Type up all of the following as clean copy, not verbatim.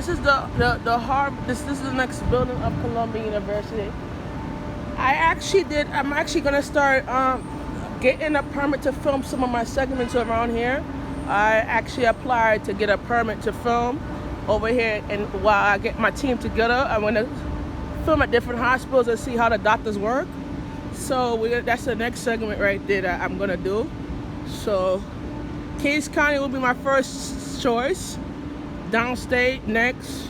this is this is the next building of Columbia University. I'm actually gonna start getting a permit to film some of my segments around here. I actually applied to get a permit to film over here, and while I get my team together, I'm gonna film at different hospitals and see how the doctors work. So that's the next segment right there that I'm gonna do. So Kings County will be my first choice. Downstate next.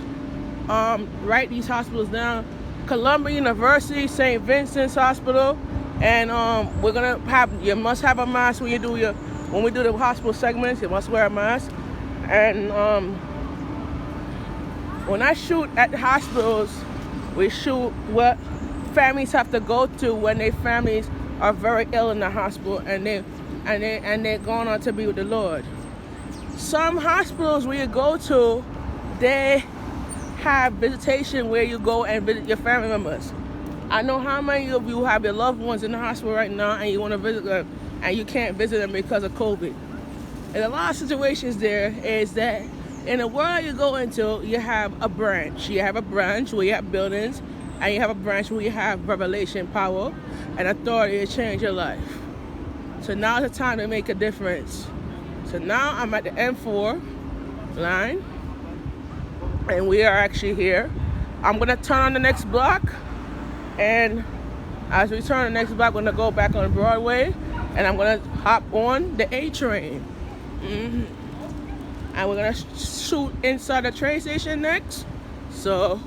Write these hospitals down: Columbia University, St. Vincent's Hospital, and you must have a mask when we do the hospital segments. You must wear a mask. And when I shoot at the hospitals, we shoot what families have to go to when their families are very ill in the hospital and they're going on to be with the Lord. Some hospitals where you go to, they have visitation where you go and visit your family members. I know how many of you have your loved ones in the hospital right now and you want to visit them and you can't visit them because of COVID. And a lot of situations there is that in the world you go into, you have a branch. You have a branch where you have buildings, and you have a branch where you have revelation, power, and authority to change your life. So now is the time to make a difference. So now I'm at the M4 line, and we are actually here. I'm gonna turn on the next block, and as we turn on the next block, we're gonna go back on Broadway, and I'm gonna hop on the A train. And we're gonna shoot inside the train station next. So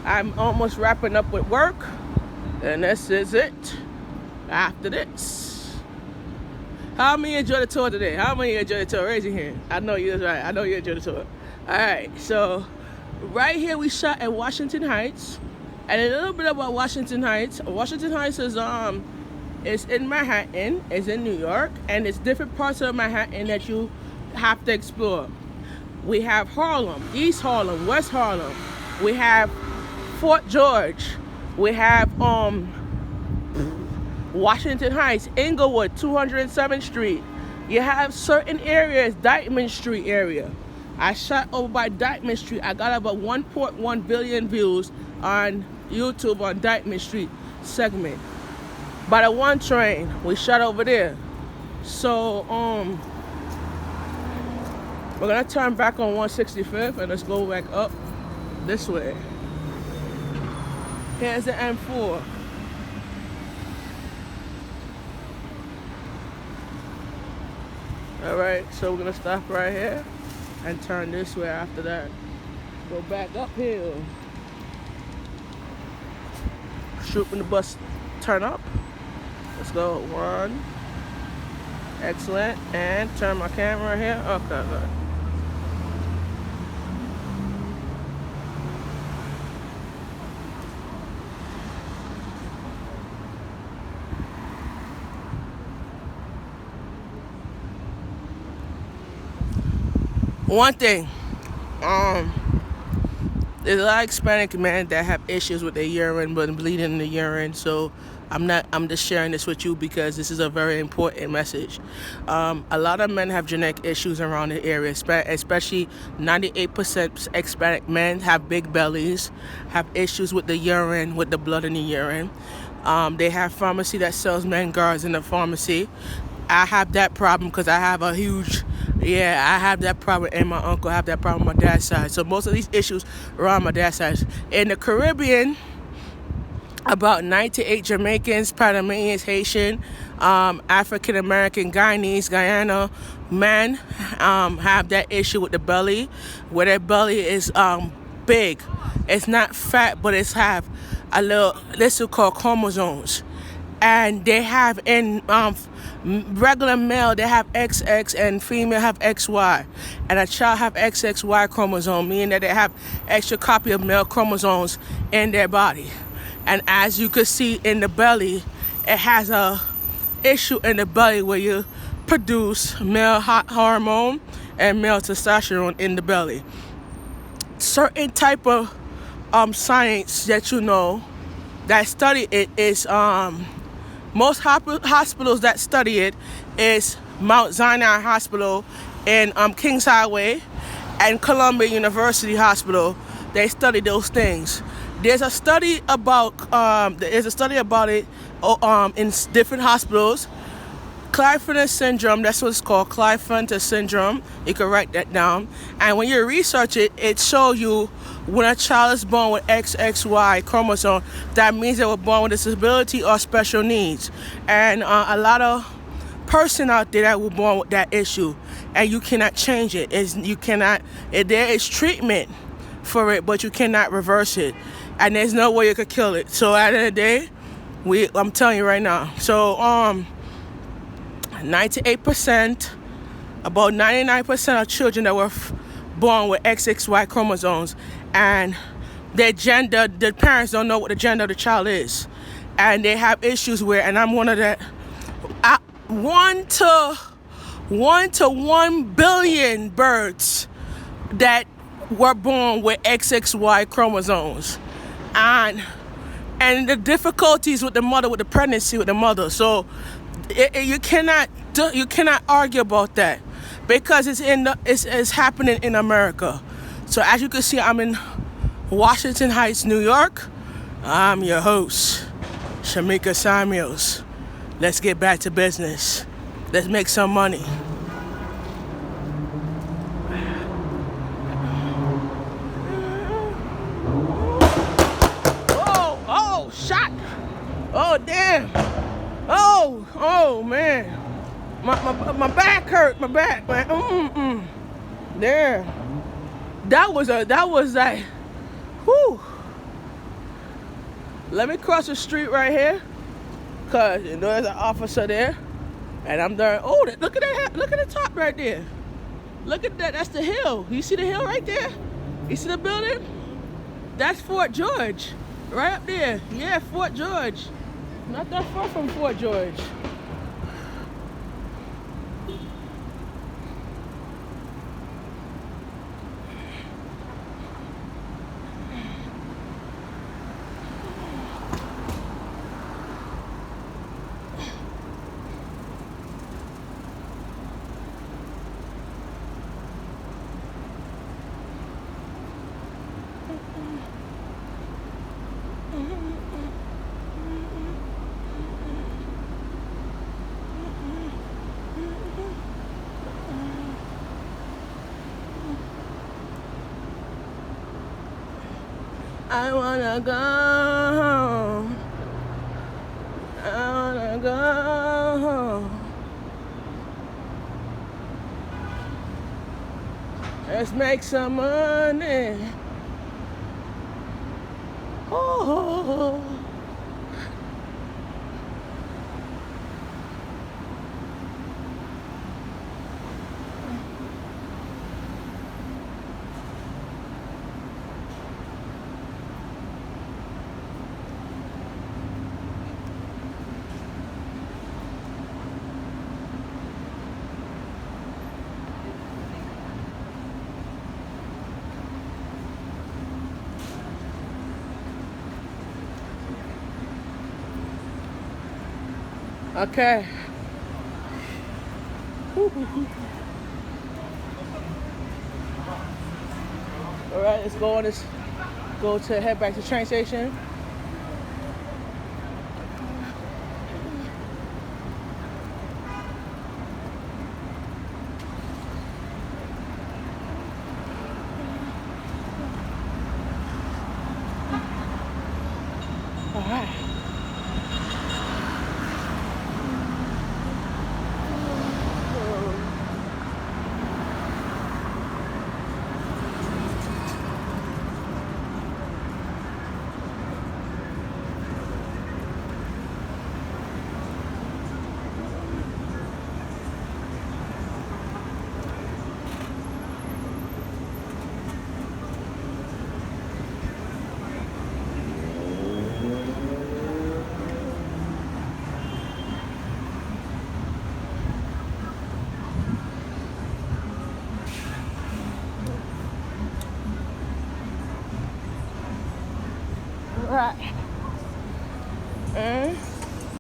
I'm almost wrapping up with work, and this is it after this. How many enjoyed the tour today? How many enjoyed the tour? Raise your hand. I know you're right. I know you enjoyed the tour. All right, so right here we shot at Washington Heights, and a little bit about Washington Heights. Washington Heights is it's in Manhattan, it's in New York, and it's different parts of Manhattan that you have to explore. We have Harlem, East Harlem, West Harlem. We have Fort George. We have Washington Heights, Inglewood, 207th Street. You have certain areas, Dyckman Street area. I shot over by Dyckman Street. I got about 1.1 billion views on YouTube on Dyckman Street segment. By the one train, we shot over there. So we're gonna turn back on 165th and let's go back up this way. Here's the M4. All right, so we're gonna stop right here and turn this way after that. Go back uphill. Shoot when the bus turn up. Let's go, 1. Excellent, and turn my camera here. Okay, good. One thing, there's a lot of Hispanic men that have issues with their urine, but bleeding in the urine. So I'm just sharing this with you because this is a very important message. A lot of men have genetic issues around the area, especially 98% Hispanic men have big bellies, have issues with the urine, with the blood in the urine. They have pharmacy that sells men guards in the pharmacy. I have that problem because I have I have that problem, and my uncle have that problem on my dad's side. So most of these issues are on my dad's side. In the Caribbean, about 9 to 8 Jamaicans, Panamanians, Haitian, African American, Guyanese, Guyana men have that issue with the belly, where their belly is big. It's not fat, but it's have a little, this is called chromosomes. And they have in regular male, they have XX, and female have XY. And a child have XXY chromosome, meaning that they have extra copy of male chromosomes in their body. And as you can see in the belly, it has a issue in the belly where you produce male hot hormone and male testosterone in the belly. Certain type of science that you know that study it is most hospitals that study it is Mount Sinai Hospital in Kings Highway, and Columbia University Hospital. They study those things. There's a study about it in different hospitals. Klinefelter syndrome, that's what it's called, Klinefelter syndrome. You can write that down. And when you research it, it shows you when a child is born with XXY chromosome, that means they were born with a disability or special needs. And a lot of person out there that were born with that issue, and you cannot change it. There is treatment for it, but you cannot reverse it. And there's no way you could kill it. So at the end of the day, I'm telling you right now. So 98%, about 99% of children that were born with XXY chromosomes, and their gender, the parents don't know what the gender of the child is, and they have issues where, and I'm one of that. 1 to 1 billion birds that were born with XXY chromosomes, and the difficulties with the mother, with the pregnancy with the mother. So you cannot argue about that, because it's happening in America. So as you can see, I'm in Washington Heights, New York. I'm your host, Shamika Samuels. Let's get back to business. Let's make some money. Oh, shot. Oh, damn. Oh, man. My back hurt. My back, man. There. That was like, whew. Let me cross the street right here, cause you know there's an officer there, and I'm there. Oh, look at that! Look at the top right there. Look at that. That's the hill. You see the hill right there? You see the building? That's Fort George, right up there. Yeah, Fort George. Not that far from Fort George. I wanna go home. I wanna go home. Let's make some money. Oh. Okay. All right, let's go on this. Go to head back to the train station. All right. Right.